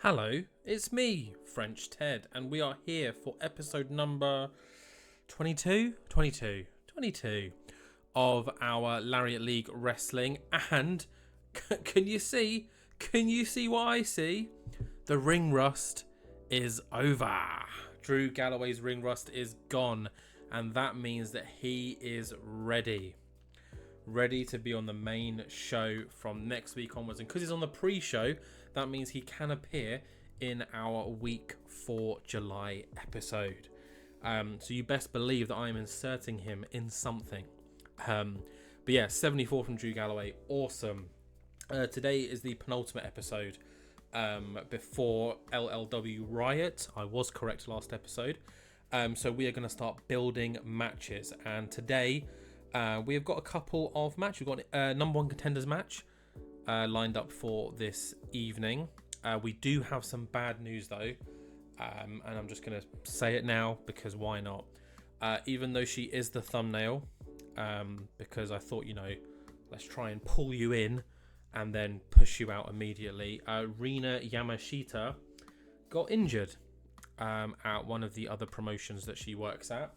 Hello, it's me, French Ted, and we are here for episode number 22 of our Lariat League Wrestling. And can you see what I see? The ring rust is over. Drew Galloway's ring rust is gone, and that means that he is ready to be on the main show from next week onwards. And because he's on the pre-show, that means he can appear in our week 4 July episode. So you best believe that I'm inserting him in something. But yeah, 74 from Drew Galloway, awesome. Today is the penultimate episode before LLW Riot. I was correct last episode. So we are going to start building matches, and today we have got a couple of matches. We've got a number one contenders match lined up for this evening. We do have some bad news though, and I'm just going to say it now because why not? Even though she is the thumbnail, because I thought, let's try and pull you in and then push you out immediately. Rina Yamashita got injured at one of the other promotions that she works at.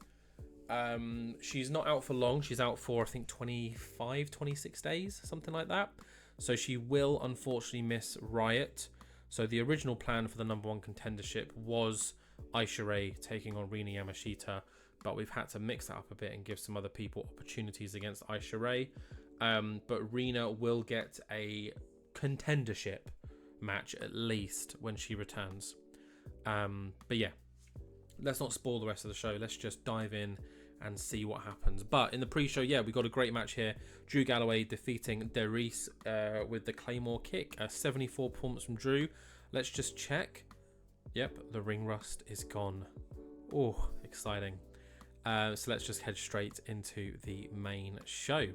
She's not out for long. She's out for, I think, 26 days, something like that. So she will unfortunately miss Riot. So the original plan for the number one contendership was Aisha Ray taking on Rina Yamashita, but we've had to mix that up a bit and give some other people opportunities against Aisha Ray. But Rina will get a contendership match at least when she returns. But yeah, let's not spoil the rest of the show. Let's just dive in and see what happens. But in the pre-show, yeah, we got a great match here. Drew Galloway defeating Derice with the Claymore kick. 74 points from Drew. Let's just check. Yep, the ring rust is gone. Oh, exciting. So let's just head straight into the main show.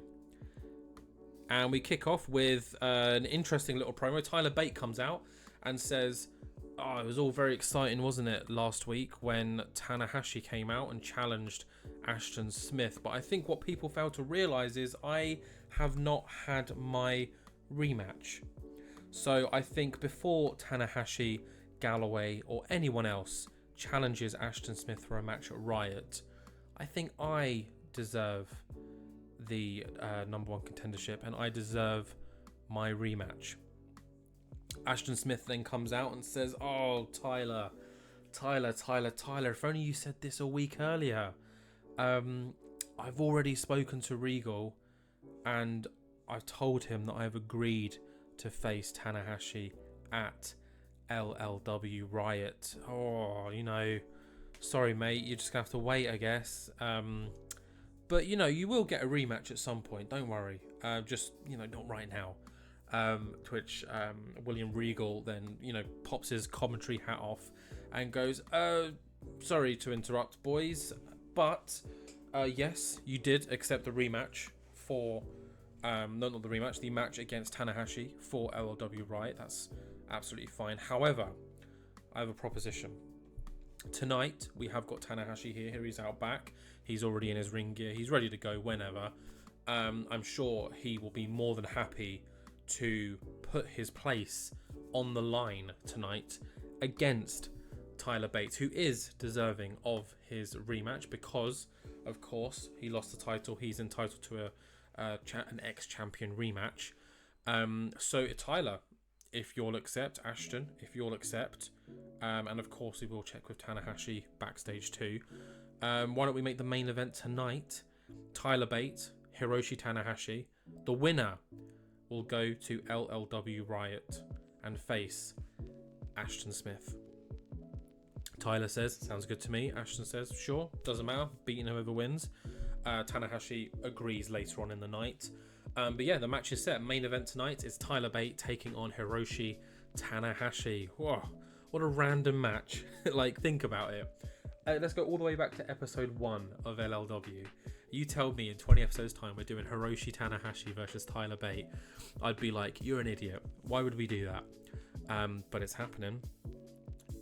And we kick off with an interesting little promo. Tyler Bate comes out and says, it was all very exciting, wasn't it, last week when Tanahashi came out and challenged Ashton Smith. But I think what people fail to realise is I have not had my rematch. So I think before Tanahashi, Galloway or anyone else challenges Ashton Smith for a match at Riot, I think I deserve the number one contendership and I deserve my rematch. Ashton Smith then comes out and says, Tyler, if only you said this a week earlier. I've already spoken to Regal and I've told him that I've agreed to face Tanahashi at LLW Riot. Sorry mate, you're just gonna have to wait, I guess. But you will get a rematch at some point, don't worry. Just not right now. To which William Regal then pops his commentary hat off and goes, sorry to interrupt, boys, but yes, you did accept the rematch for not the rematch, the match against Tanahashi for LLW Riot. That's absolutely fine. However, I have a proposition. Tonight we have got Tanahashi here he's out back, he's already in his ring gear, he's ready to go whenever. I'm sure he will be more than happy to put his place on the line tonight against Tyler Bates, who is deserving of his rematch because, of course, he lost the title. He's entitled to an ex-champion rematch. So Tyler, if you'll accept, Ashton, if you'll accept, and of course we will check with Tanahashi backstage too. Why don't we make the main event tonight? Tyler Bates, Hiroshi Tanahashi. The winner will go to LLW Riot and face Ashton Smith. Tyler says, sounds good to me. Ashton says, sure, doesn't matter. Beating whoever wins. Tanahashi agrees later on in the night. But yeah, the match is set. Main event tonight is Tyler Bate taking on Hiroshi Tanahashi. Whoa, what a random match. Think about it. Let's go all the way back to episode 1 of LLW. You tell me in 20 episodes time we're doing Hiroshi Tanahashi versus Tyler Bate, I'd be like, you're an idiot. Why would we do that? But it's happening.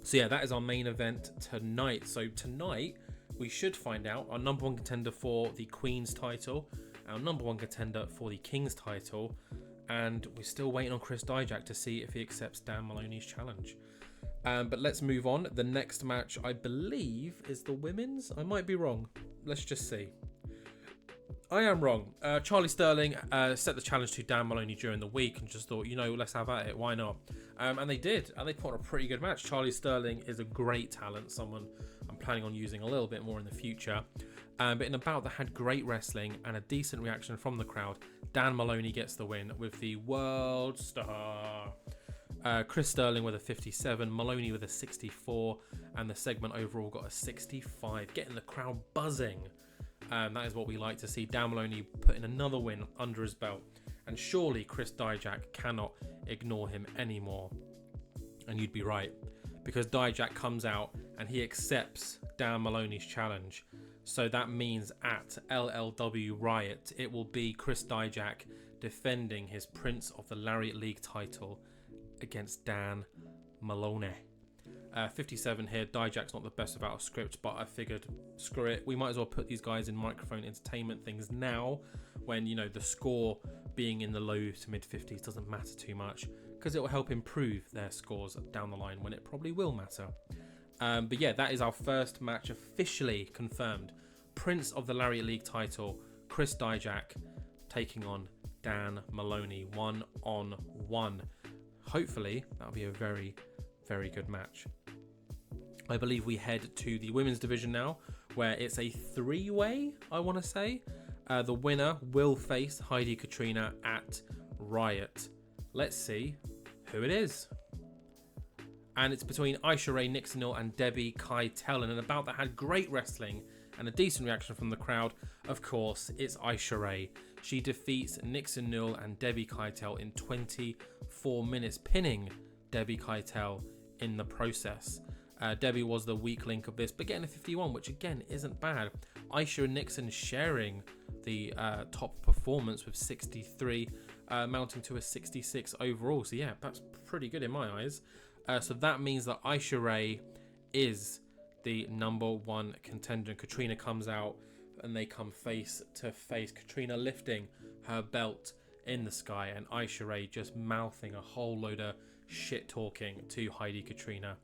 So yeah, that is our main event tonight. So tonight we should find out our number one contender for the Queen's title, our number one contender for the King's title, and we're still waiting on Chris Dijak to see if he accepts Dan Maloney's challenge. But let's move on. The next match, I believe, is the women's. I might be wrong. Let's just see. I am wrong. Charlie Sterling set the challenge to Dan Maloney during the week and just thought, let's have at it. Why not? And they did. And they put on a pretty good match. Charlie Sterling is a great talent. Someone I'm planning on using a little bit more in the future. But in a bout that had great wrestling and a decent reaction from the crowd, Dan Maloney gets the win with the World Star. Chris Sterling with a 57, Maloney with a 64, and the segment overall got a 65, getting the crowd buzzing. That is what we like to see. Dan Maloney putting another win under his belt, and surely Chris Dijak cannot ignore him anymore. And you'd be right, because Dijak comes out and he accepts Dan Maloney's challenge. So that means at LLW Riot, it will be Chris Dijak defending his Prince of the Lariat League title against Dan Maloney. 57 here. Dijak's not the best without a script, but I figured, screw it. We might as well put these guys in microphone entertainment things now when, the score being in the low to mid 50s doesn't matter too much, because it will help improve their scores down the line when it probably will matter. But yeah, that is our first match officially confirmed. Prince of the Lariat League title, Chris Dijak taking on Dan Maloney 1-on-1. Hopefully, that'll be a very, very good match. I believe we head to the women's division now, where it's a three-way, I want to say. The winner will face Heidi Katrina at Riot. Let's see who it is. And it's between Aisha Ray Nixonil and Debbie Keitel, and an bout that had great wrestling and a decent reaction from the crowd. Of course, it's Aisha Ray. She defeats Nixonil and Debbie Keitel in 24 minutes, pinning Debbie Keitel in the process. Debbie was the weak link of this, but getting a 51, which again isn't bad. Aisha and Nixon sharing the top performance with 63, mounting to a 66 overall. So yeah, that's pretty good in my eyes. So that means that Aisha Ray is the number one contender. Katrina comes out and they come face to face. Katrina lifting her belt in the sky and Aisha Ray just mouthing a whole load of shit talking to Heidi Katrina.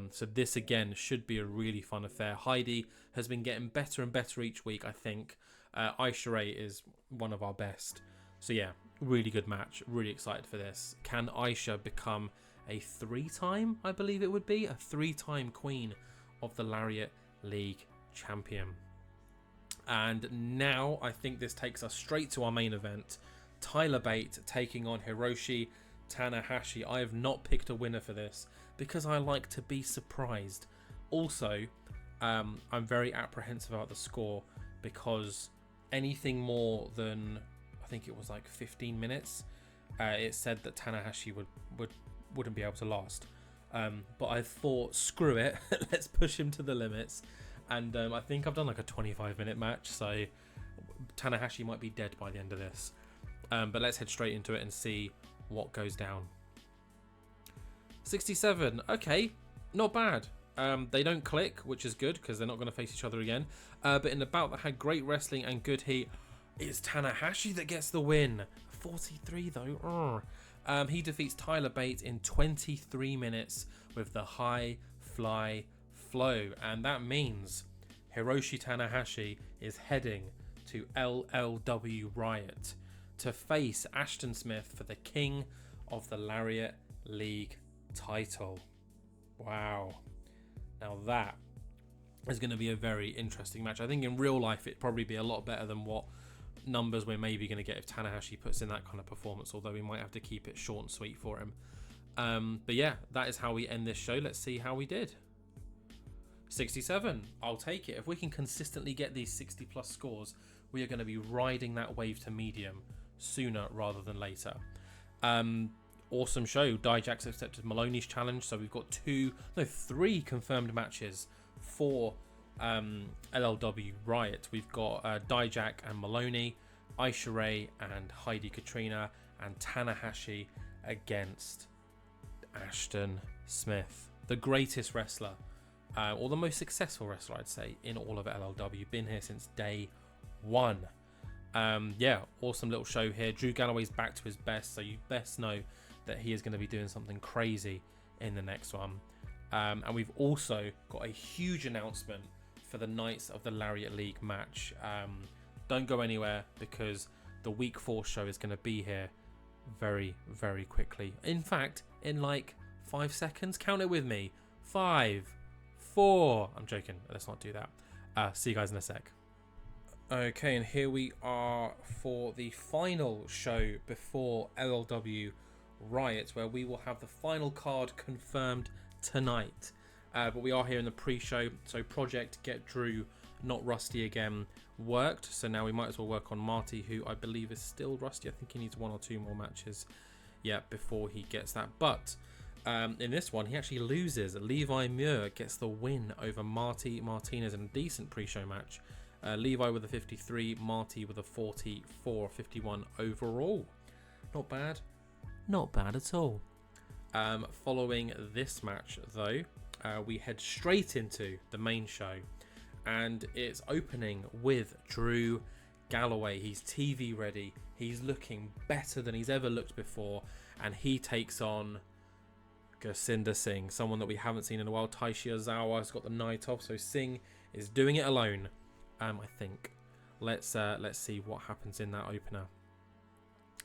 So this again should be a really fun affair. Heidi has been getting better and better each week, I think. Aisha Ray is one of our best. So yeah, really good match. Really excited for this. Can Aisha become a three-time, I believe it would be, a three-time queen of the Lariat League champion? And now I think this takes us straight to our main event. Tyler Bate taking on Hiroshi Tanahashi. I have not picked a winner for this because I like to be surprised. Also, I'm very apprehensive about the score because anything more than, I think it was like 15 minutes, it said that Tanahashi wouldn't be able to last. But I thought, screw it, let's push him to the limits. And I think I've done like a 25-minute match, so Tanahashi might be dead by the end of this. But let's head straight into it and see what goes down. 67, okay, not bad. They don't click, which is good because they're not going to face each other again. But in the bout that had great wrestling and good heat, it's Tanahashi that gets the win. 43 though. He defeats Tyler Bate in 23 minutes with the high fly flow, and that means Hiroshi Tanahashi is heading to LLW Riot to face Ashton Smith for the King of the Lariat League title. Wow. Now that is going to be a very interesting match. I think in real life it'd probably be a lot better than what numbers we're maybe going to get if Tanahashi puts in that kind of performance, although we might have to keep it short and sweet for him. But yeah, that is how we end this show. Let's see how we did. 67, I'll take it. If we can consistently get these 60 plus scores, we are going to be riding that wave to medium sooner rather than later. Awesome show. Dijak's accepted Maloney's challenge, so we've got 3 confirmed matches for LLW Riot. We've got Dijak and Maloney, Aisha Ray and Heidi Katrina, and Tanahashi against Ashton Smith, the greatest wrestler, or the most successful wrestler, I'd say, in all of LLW. Been here since day one. Yeah, awesome little show here. Drew Galloway's back to his best, so you best know that he is going to be doing something crazy in the next one. And we've also got a huge announcement for the Knights of the Lariat League match. Don't go anywhere, because the week 4 show is going to be here very, very quickly. In fact, in like 5 seconds. Count it with me. 5, 4. I'm joking. Let's not do that. See you guys in a sec. Okay, and here we are for the final show before LLW Riot, where we will have the final card confirmed tonight. But we are here in the pre-show, so Project Get Drew Not Rusty Again worked, so now we might as well work on Marty, who I believe is still rusty. I think he needs 1 or 2 more matches before he gets that. But in this one, he actually loses. Levi Muir gets the win over Marty Martinez in a decent pre-show match. Levi with a 53, Marty with a 44, 51 overall. Not bad. Not bad at all. Following this match, though, we head straight into the main show. And it's opening with Drew Galloway. He's TV ready. He's looking better than he's ever looked before. And he takes on Gursinder Singh, someone that we haven't seen in a while. Taishia Zawa has got the night off, so Singh is doing it alone. I think. Let's see what happens in that opener.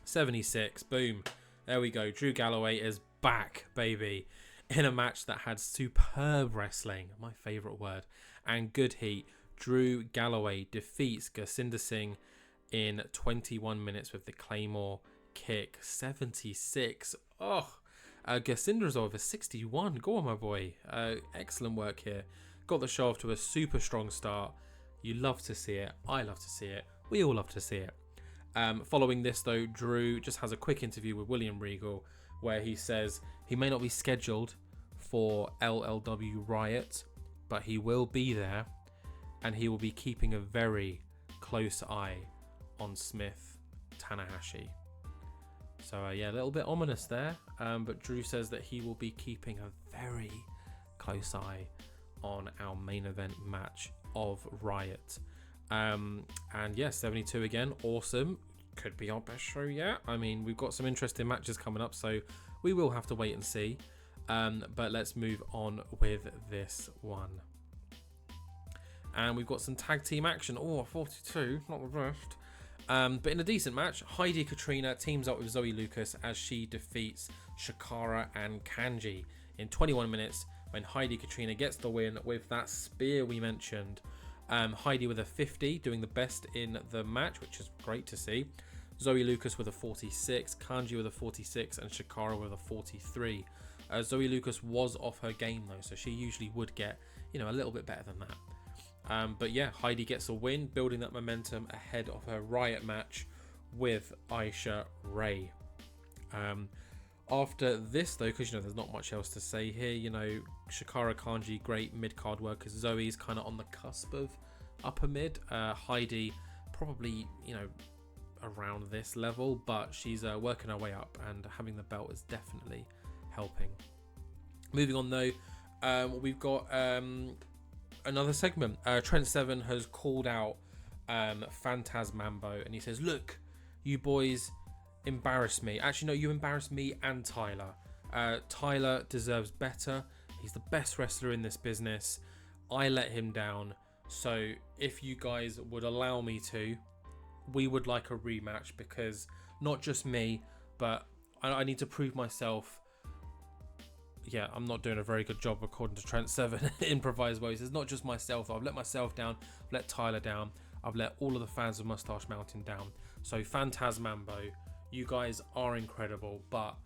76. Boom. There we go. Drew Galloway is back, baby. In a match that had superb wrestling, my favourite word, and good heat. Drew Galloway defeats Gursinder Singh in 21 minutes with the Claymore kick. 76. Oh, Gursinder is over 61. Go on, my boy. Excellent work here. Got the show off to a super strong start. You love to see it. I love to see it. We all love to see it. Following this, though, Drew just has a quick interview with William Regal, where he says he may not be scheduled for LLW Riot, but he will be there, and he will be keeping a very close eye on Smith Tanahashi. So yeah, a little bit ominous there, but Drew says that he will be keeping a very close eye on our main event match of Riot. And yeah, 72 again, awesome. Could be our best show yet. I mean, we've got some interesting matches coming up, so we will have to wait and see. But let's move on with this one. And we've got some tag team action. Oh, 42, not the best. But in a decent match, Heidi Katrina teams up with Zoe Lucas as she defeats Shakara and Kanji in 21 minutes, when Heidi Katrina gets the win with that spear we mentioned. Heidi with a 50, doing the best in the match, which is great to see. Zoe Lucas with a 46, Kanji with a 46, and Shakara with a 43. Zoe Lucas was off her game though, so she usually would get, a little bit better than that. But yeah, Heidi gets a win, building that momentum ahead of her Riot match with Aisha Ray. After this though, because there's not much else to say here, Shakara, Kanji, great mid-card workers. Zoe's kind of on the cusp of upper mid. Heidi probably, around this level, but she's working her way up, and having the belt is definitely helping. Moving on though, we've got another segment. Trent Seven has called out Phantasmambo, and he says, look, you boys embarrass me. Actually, no, you embarrass me and Tyler. Tyler deserves better. He's the best wrestler in this business. I let him down. So if you guys would allow me to, we would like a rematch, because not just me, but I need to prove myself. Yeah, I'm not doing a very good job according to Trent Seven. Improvised well. He says, not just myself. I've let myself down. I've let Tyler down. I've let all of the fans of Mustache Mountain down. So Phantasmambo, you guys are incredible, but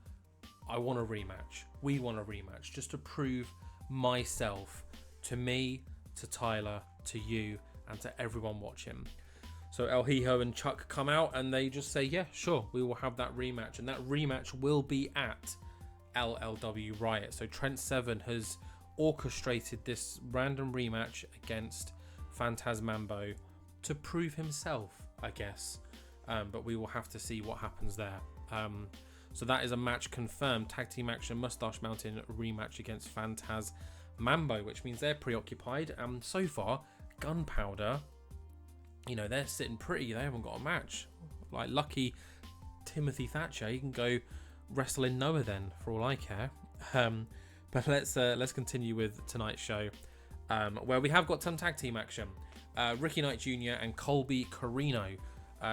I want a rematch. We want a rematch, just to prove myself to me, to Tyler, to you, and to everyone watching. So El Hijo and Chuck come out, and they just say, yeah, sure, we will have that rematch. And that rematch will be at LLW Riot. So Trent Seven has orchestrated this random rematch against Phantasmambo to prove himself, I guess. But we will have to see what happens there. So that is a match confirmed. Tag team action, Mustache Mountain rematch against Phantasmambo, which means they're preoccupied. And so far, Gunpowder, they're sitting pretty. They haven't got a match. Like lucky Timothy Thatcher, he can go wrestle in Noah then, for all I care. But let's continue with tonight's show, where we have got some tag team action. Ricky Knight Jr. and Colby Carino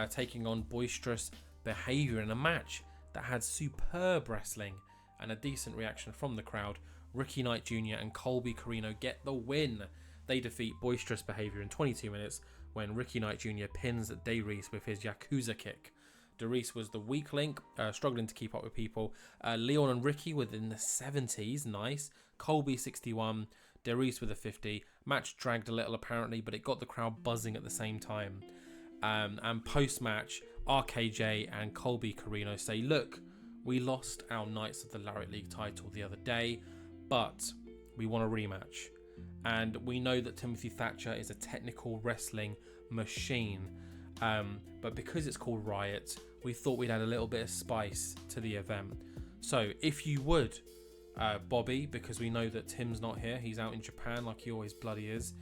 taking on Boisterous Behavior in a match that had superb wrestling and a decent reaction from the crowd. Ricky Knight Jr. and Colby Carino get the win. They defeat Boisterous Behavior in 22 minutes when Ricky Knight Jr. pins Darius with his Yakuza kick. Darius was the weak link, struggling to keep up with people. Leon and Ricky within the 70s, nice. Colby 61, Darius with a 50. Match dragged a little apparently, but it got the crowd buzzing at the same time. And post-match, RKJ and Colby Carino say, look, we lost our Knights of the Lariat League title the other day, but we want a rematch. And we know that Timothy Thatcher is a technical wrestling machine. But because it's called Riot, we thought we'd add a little bit of spice to the event. So if you would, Bobby, because we know that Tim's not here, he's out in Japan like he always bloody is,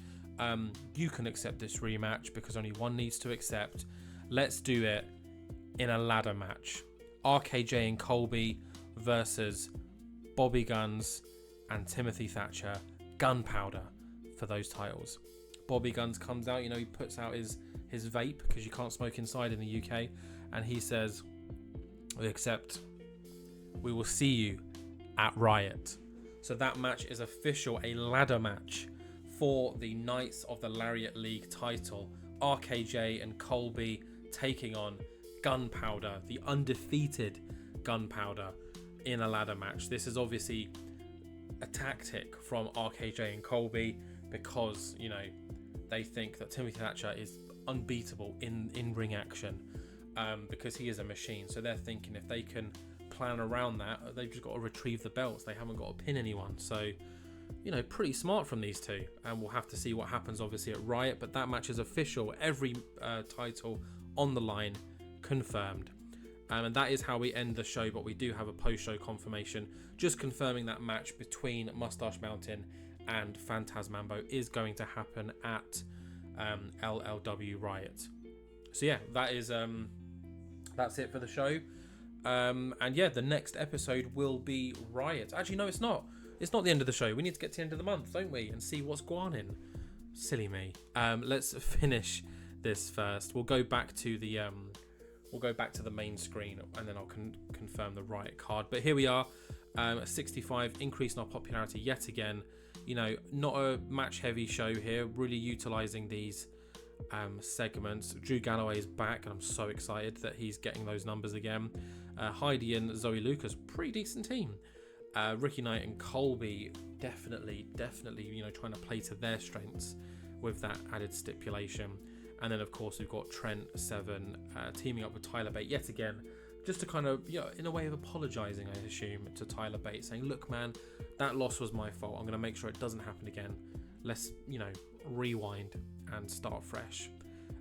you can accept this rematch because only one needs to accept. Let's do it in a ladder match. RKJ and Colby versus Bobby Guns and Timothy Thatcher. Gunpowder for those titles. Bobby Guns comes out, he puts out his vape because you can't smoke inside in the UK, and he says, we accept, we will see you at Riot. So that match is official, a ladder match for the Knights of the Lariat League title. RKJ and Colby taking on Gunpowder, the undefeated Gunpowder, in a ladder match. This is obviously a tactic from RKJ and Colby because, they think that Timothy Thatcher is unbeatable in ring action because he is a machine. So they're thinking if they can plan around that, they've just got to retrieve the belts. They haven't got to pin anyone. So, pretty smart from these two. And we'll have to see what happens obviously at Riot. But that match is official. Every title on the line confirmed. And that is how we end the show. But we do have a post-show confirmation just confirming that match between Mustache Mountain and Phantasmambo is going to happen at LLW Riot. So yeah, that is that's it for the show. And yeah, the next episode will be Riot. Actually, no, it's not. It's not the end of the show. We need to get to the end of the month, don't we? And see what's going on. Silly me. Let's finish this first. We'll go back to the main screen, and then I'll confirm the Riot card. But here we are, 65, increase in our popularity yet again. Not a match-heavy show here. Really utilising these segments. Drew Galloway is back, and I'm so excited that he's getting those numbers again. Heidi and Zoe Lucas, pretty decent team. Ricky Knight and Colby, definitely, trying to play to their strengths with that added stipulation. And then, of course, we've got Trent Seven teaming up with Tyler Bate yet again, just to kind of, in a way of apologising, I assume, to Tyler Bate, saying, look, man, that loss was my fault. I'm going to make sure it doesn't happen again. Let's, rewind and start fresh.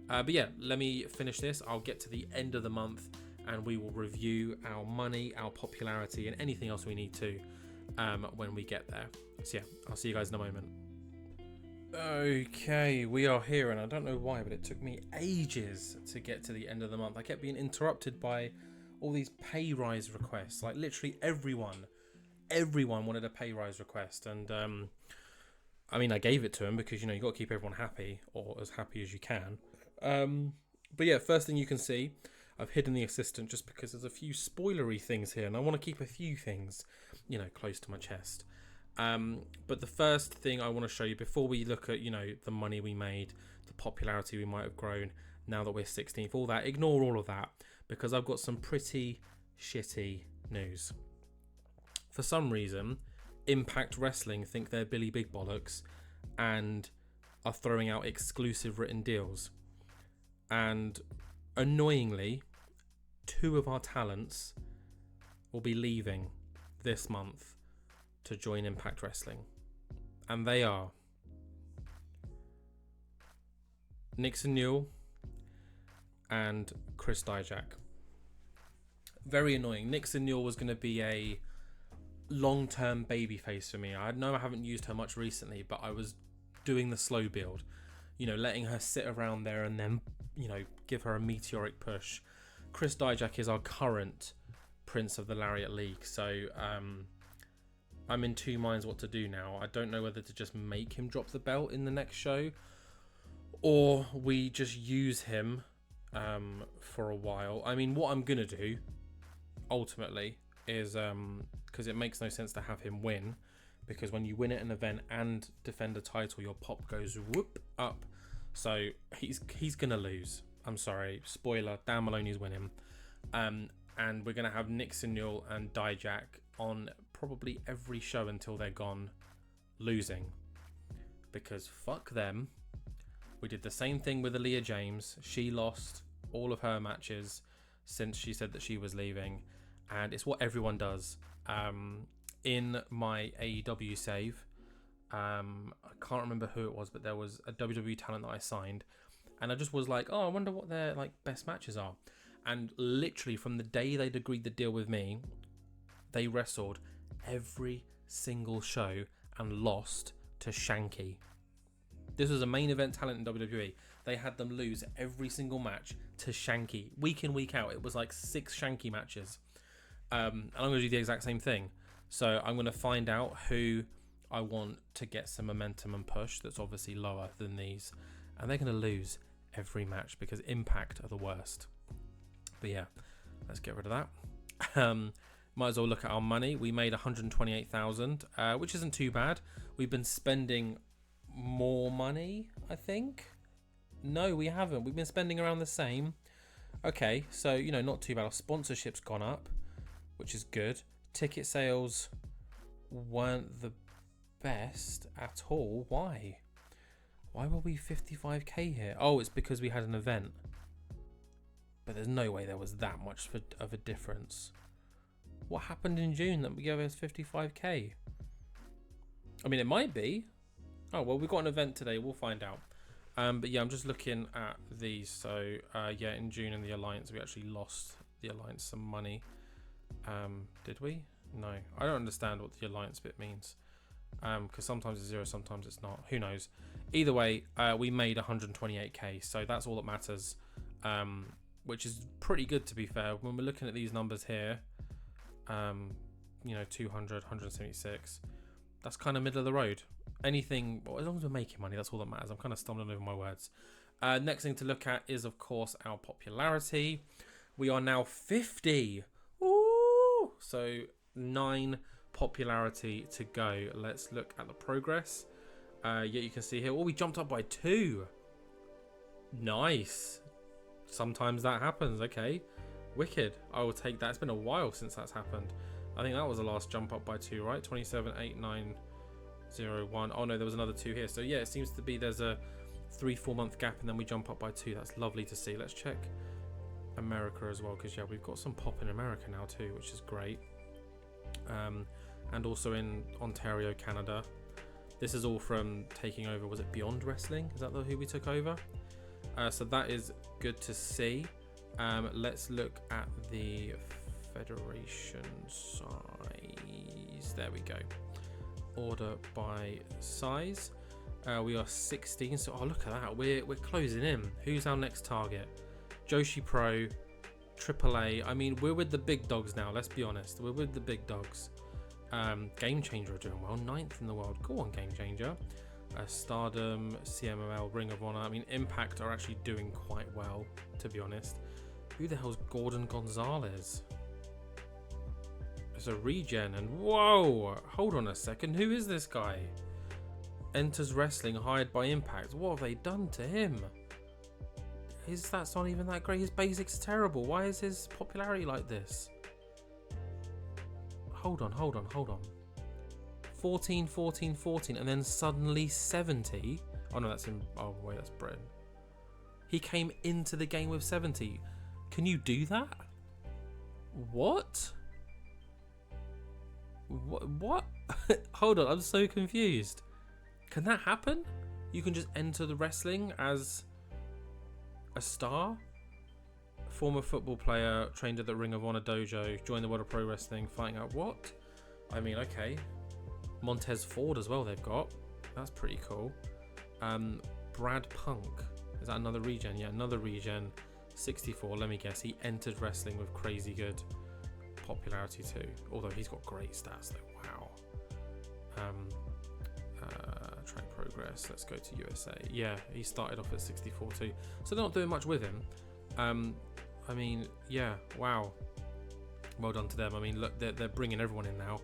But yeah, let me finish this. I'll get to the end of the month and we will review our money, our popularity, and anything else we need to when we get there. So yeah, I'll see you guys in a moment. Okay, we are here, and I don't know why, but it took me ages to get to the end of the month. I kept being interrupted by all these pay rise requests. Like literally everyone wanted a pay rise request, and I mean, I gave it to them because you got to keep everyone happy, or as happy as you can. But yeah, first thing you can see, I've hidden the assistant just because there's a few spoilery things here, and I want to keep a few things, close to my chest. But the first thing I want to show you before we look at, the money we made, the popularity we might have grown now that we're 16th, all that, ignore all of that, because I've got some pretty shitty news. For some reason, Impact Wrestling think they're Billy Big Bollocks and are throwing out exclusive written deals. And annoyingly, 2 of our talents will be leaving this month to join Impact Wrestling, and they are Nixon Newell and Chris Dijak. Very annoying. Nixon Newell was going to be a long-term babyface for me. I know I haven't used her much recently, but I was doing the slow build, letting her sit around there and then, give her a meteoric push. Chris Dijak is our current Prince of the Lariat League, so I'm in two minds what to do now. I don't know whether to just make him drop the belt in the next show, or we just use him for a while. I mean, what I'm gonna do ultimately is because it makes no sense to have him win, because when you win at an event and defend a title, your pop goes whoop up. So he's gonna lose. I'm sorry, spoiler, Dan Maloney's winning. And we're gonna have Nixon Newell and Dijak on probably every show until they're gone, losing, because fuck them. We did the same thing with Aaliyah James. She lost all of her matches since she said that she was leaving, and it's what everyone does. In my AEW save, I can't remember who it was, but there was a WWE talent that I signed, and I just was like, oh, I wonder what their like best matches are. And literally from the day they'd agreed the deal with me, they wrestled every single show and lost to Shanky. This was a main event talent in WWE. They had them lose every single match to Shanky. Week in, week out, it was like 6 Shanky matches. And I'm going to do the exact same thing. So I'm going to find out who I want to get some momentum and push that's obviously lower than these. And they're going to lose every match because Impact are the worst. But yeah, let's get rid of that. Might as well look at our money. We made 128,000, which isn't too bad. We've been spending more money, I think. No, we haven't. We've been spending around the same. Okay, so, you know, not too bad. Our sponsorship's gone up, which is good. Ticket sales weren't the best at all. Why? Why were we 55k here? Oh, it's because we had an event. But there's no way there was that much of a difference. What happened in June that we gave us 55k? I mean, it might be. Oh, well, we've got an event today. We'll find out. But yeah, I'm just looking at these. So, yeah, in June in the Alliance, we actually lost the Alliance some money. Did we? No. I don't understand what the Alliance bit means. Because sometimes it's 0, sometimes it's not. Who knows? Either way, we made 128k. So that's all that matters. Which is pretty good, to be fair. When we're looking at these numbers here, you know, 200, 176, that's kind of middle of the road. Anything, well, as long as we're making money, that's all that matters. I'm kind of stumbling over my words. Next thing to look at is, of course, our popularity. We are now 50. Ooh! So 9 popularity to go. Let's look at the progress. Yeah, you can see here. Oh, we jumped up by 2. Nice. Sometimes that happens. Okay, wicked. I will take that. It's been a while since that's happened. I think that was the last jump up by 2, right? 27, 8, 9, 0, 1. Oh no, there was another 2 here. So yeah, it seems to be there's a 3-4 month gap and then we jump up by 2. That's lovely to see. Let's check America as well, because yeah, we've got some pop in America now too, which is great. And also in Ontario, Canada. This is all from taking over. Was it Beyond Wrestling? Is that who we took over? So that is good to see. Let's look at the federation size. There we go. Order by size. We are 16. So look at that. We're closing in. Who's our next target? Joshi Pro, AAA. I mean, we're with the big dogs now. Let's be honest. We're with the big dogs. Game Changer are doing well. 9th in the world. Go on, Game Changer. Stardom, CMLL, Ring of Honor. I mean, Impact are actually doing quite well, to be honest. Who the hell's Gordon Gonzalez? It's a regen, and whoa! Hold on a second. Who is this guy? Enters wrestling, hired by Impact. What have they done to him? His stats aren't even that great. His basics are terrible. Why is his popularity like this? Hold on. 14, 14, 14, and then suddenly 70. Oh no, that's in. Oh wait, that's Britain. He came into the game with 70. Can you do that? What? What? Hold on, I'm so confused. Can that happen? You can just enter the wrestling as a star? Former football player, trained at the Ring of Honor dojo, joined the World of Pro Wrestling, fighting out. What? I mean, okay. Montez Ford as well they've got. That's pretty cool. Brad Punk. Is that another regen? Yeah, another regen. 64. Let me guess. He entered wrestling with crazy good popularity too. Although he's got great stats though. Wow. Track progress. Let's go to USA. Yeah, he started off at 64 too. So they're not doing much with him. I mean, yeah, wow. Well done to them. I mean, look, they're bringing everyone in now.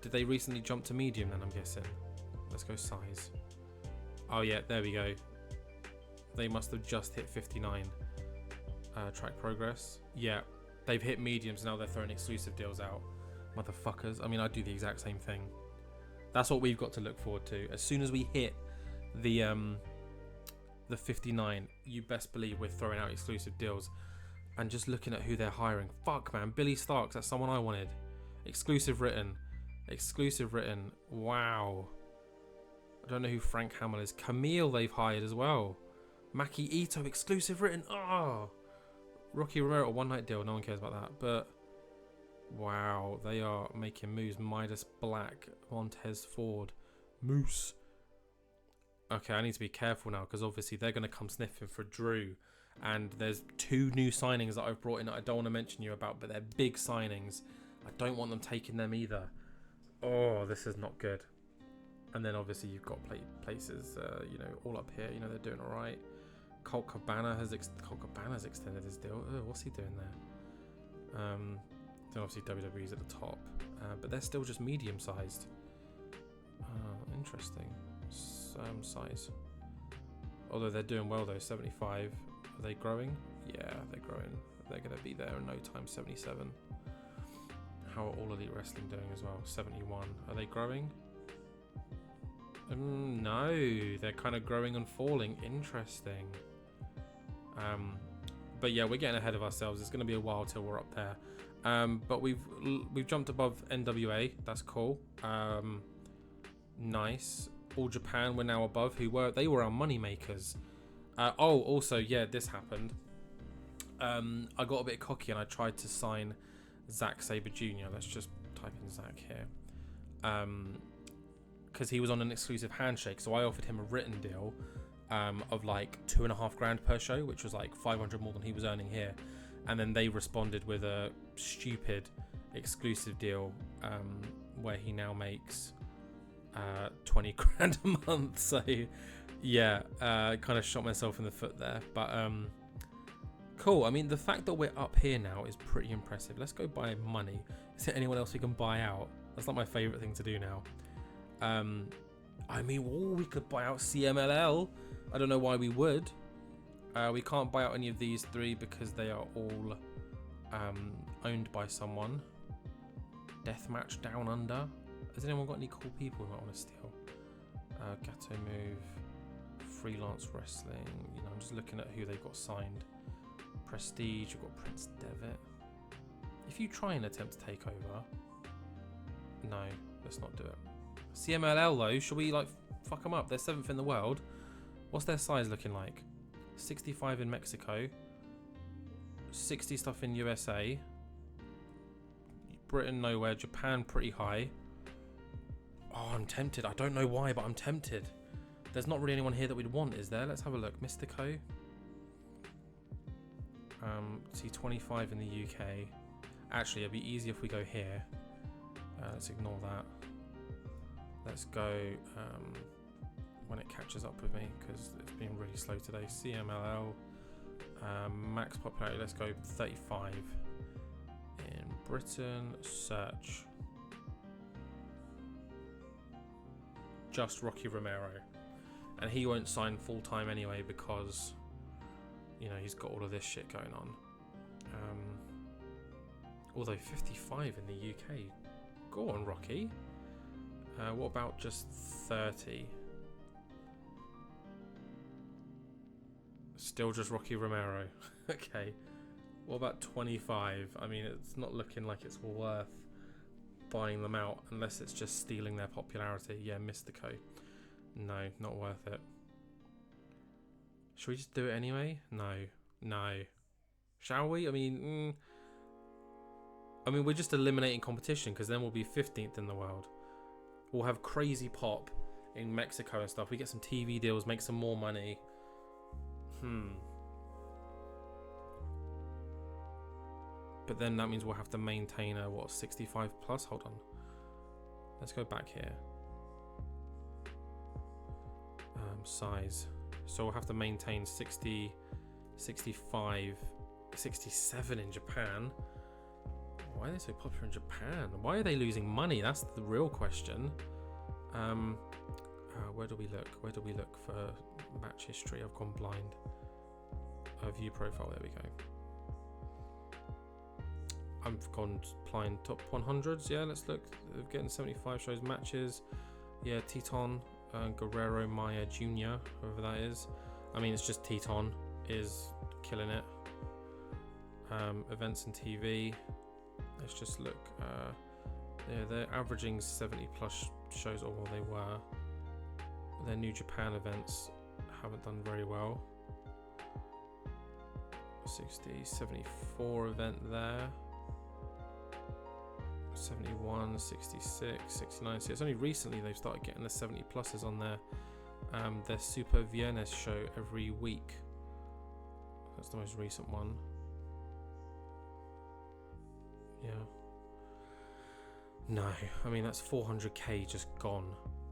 Did they recently jump to medium then, I'm guessing? Let's go size. Oh yeah, there we go. They must have just hit 59. Track progress. Yeah, they've hit mediums, now they're throwing exclusive deals out. Motherfuckers. I mean, I'd do the exact same thing. That's what we've got to look forward to. As soon as we hit the 59, you best believe we're throwing out exclusive deals. And just looking at who they're hiring. Fuck, man. Billy Starks, that's someone I wanted. Exclusive written. Exclusive written. Wow. I don't know who Frank Hamill is. Camille they've hired as well. Maki Ito, exclusive written. Oh. Rocky Romero, a one-night deal. No one cares about that. But, wow. They are making moves. Midas Black. Montez Ford. Moose. Okay, I need to be careful now because obviously they're going to come sniffing for Drew. And there's 2 new signings that I've brought in that I don't want to mention you about, but they're big signings. I don't want them taking them either. Oh, this is not good. And then obviously you've got places, you know, all up here. You know, they're doing all right. Colt Cabana's extended his deal. Oh, what's he doing there? Then obviously WWE's at the top, but they're still just medium-sized. Interesting. Size. Although they're doing well though, 75. Are they growing? Yeah, they're growing. They're going to be there in no time, 77. How are All Elite Wrestling doing as well? 71. Are they growing? No, they're kind of growing and falling. Interesting. But yeah, we're getting ahead of ourselves. It's going to be a while till we're up there. But we've jumped above NWA. That's cool. Nice. All Japan, we're now above. They were our money makers. Also, yeah, this happened. I got a bit cocky and I tried to sign Zack Sabre Jr. Let's just type in Zack here. Because he was on an exclusive handshake, so I offered him a written deal of like $2,500 per show, which was like 500 more than he was earning here. And then they responded with a stupid exclusive deal where he now makes 20 grand a month. So yeah, kind of shot myself in the foot there, but cool. I mean, the fact that we're up here now is pretty impressive. Let's go buy money. Is there anyone else we can buy out? That's not my favorite thing to do now. I mean, we could buy out CMLL. I don't know why we would. We can't buy out any of these 3 because they are all owned by someone. Deathmatch Down Under. Has anyone got any cool people who might want to steal? Gato Move. Freelance Wrestling. You know, I'm just looking at who they got signed. Prestige. We've got Prince Devitt. If you try and attempt to take over, no, let's not do it. CMLL though, should we like fuck them up? They're 7th in the world. What's their size looking like? 65 in Mexico. 60 stuff in USA. Britain nowhere. Japan pretty high. Oh, I'm tempted. I don't know why, but I'm tempted. There's not really anyone here that we'd want, is there? Let's have a look. Mystico. See 25 in the UK. Actually, it'd be easier if we go here. Let's ignore that. Let's go when it catches up with me, because it's been really slow today. CMLL. Max popularity. Let's go 35. In Britain, search. Just Rocky Romero. And he won't sign full time anyway because, you know, he's got all of this shit going on. Although 55 in the UK. Go on, Rocky. What about just 30? Still just Rocky Romero. Okay. What about 25? I mean, it's not looking like it's worth buying them out unless it's just stealing their popularity. Yeah, Mystico. No, not worth it. Should we just do it anyway? No. Shall we? I mean, we're just eliminating competition because then we'll be 15th in the world. We'll have crazy pop in Mexico and stuff. We get some TV deals, make some more money. But then that means we'll have to maintain a 65 plus. Hold on. Let's go back here. Size. So we'll have to maintain 60, 65, 67 in Japan. Why are they so popular in Japan? Why are they losing money? That's the real question. Where do we look? Where do we look for match history? I've gone blind. View profile. There we go. I've gone blind. Top 100s. Yeah, let's look. They're getting 75 shows matches. Yeah, Teton, Guerrero Maya Jr., whoever that is. I mean, it's just Teton is killing it. Events and TV. Let's just look. Yeah, they're averaging 70 plus shows, or well, they were. Their New Japan events haven't done very well. 60, 74 event there. 71, 66, 69. So it's only recently they've started getting the 70 pluses on their Super Viernes show every week. That's the most recent one. Yeah. No, I mean that's 400k just gone.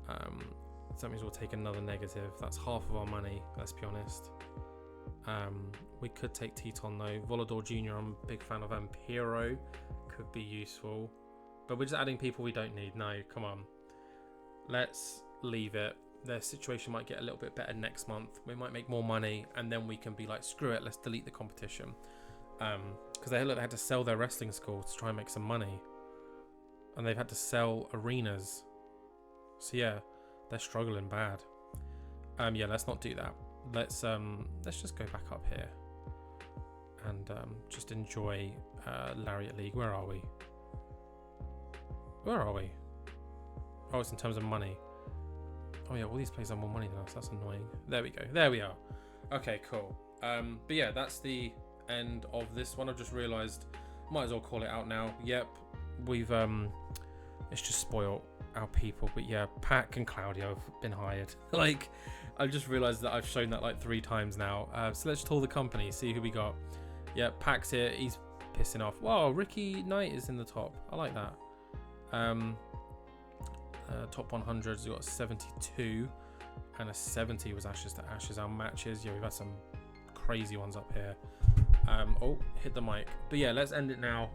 So that means we'll take another negative. That's half of our money, let's be honest. We could take Teton though. Volador Jr., I'm a big fan of. Ampero could be useful. But we're just adding people we don't need. No, come on. Let's leave it. Their situation might get a little bit better next month. We might make more money and then we can be like, screw it, let's delete the competition. Because they had to sell their wrestling school to try and make some money. And they've had to sell arenas. So yeah, they're struggling bad. Yeah, let's not do that. Let's just go back up here and just enjoy Lariat League. Where are we? Where are we? Oh, it's in terms of money. Oh yeah, all these places have more money than us. That's annoying. There we go. There we are. Okay, cool. But yeah, that's the end of this one. I've just realised, might as well call it out now. Yep, we've it's just spoiled our people. But yeah, Pac and Claudio have been hired. Like, I've just realised that I've shown that like 3 times now. So let's tour the company, see who we got. Yeah, Pac's here. He's pissing off. Wow, Ricky Knight is in the top. I like that. Top 100s, we got 72 and a 70 was Ashes to Ashes. Our matches, yeah, we've had some crazy ones up here. Oh, hit the mic. But yeah, let's end it now.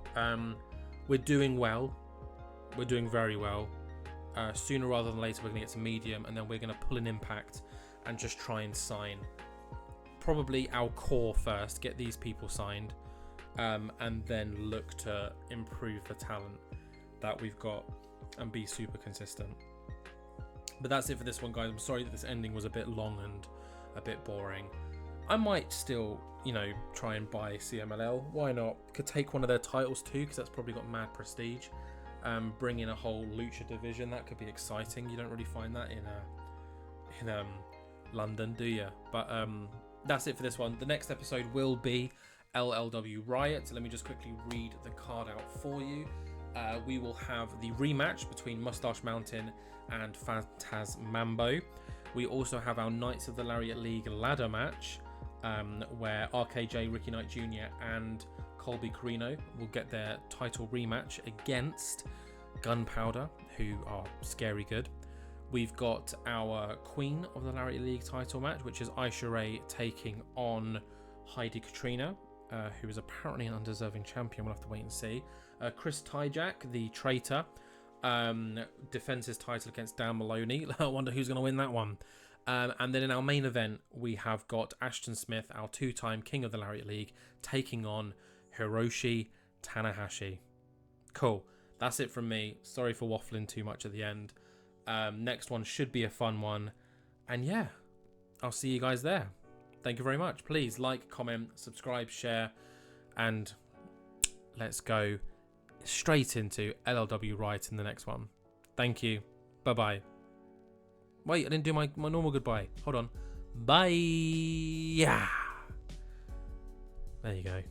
We're doing well. We're doing very well. Sooner rather than later, we're gonna get to medium, and then we're gonna pull an Impact and just try and sign probably our core first, get these people signed, and then look to improve the talent that we've got and be super consistent. But that's it for this one, guys. I'm sorry that this ending was a bit long and a bit boring. I might still, you know, try and buy CMLL. Why not? Could take one of their titles too, because that's probably got mad prestige. Bring in a whole lucha division. That could be exciting. You don't really find that in London, do you? But that's it for this one. The next episode will be LLW Riot. So let me just quickly read the card out for you. We will have the rematch between Mustache Mountain and Phantasmambo. We also have our Knights of the Lariat League ladder match, where RKJ, Ricky Knight Jr. and Colby Carino will get their title rematch against Gunpowder, who are scary good. We've got our Queen of the Lariat League title match, which is Aisha Ray taking on Heidi Katrina, who is apparently an undeserving champion. We'll have to wait and see. Chris Tyjack, the traitor, defends his title against Dan Maloney. I wonder who's going to win that one. And then in our main event, we have got Ashton Smith, our 2-time King of the Lariat League, taking on Hiroshi Tanahashi. Cool. That's it from me. Sorry for waffling too much at the end. Next one should be a fun one. And yeah, I'll see you guys there. Thank you very much. Please like, comment, subscribe, share, and let's go straight into LLW Riot in the next one. Thank you. Bye-bye. Wait, I didn't do my normal goodbye. Hold on. Bye. Yeah. There you go.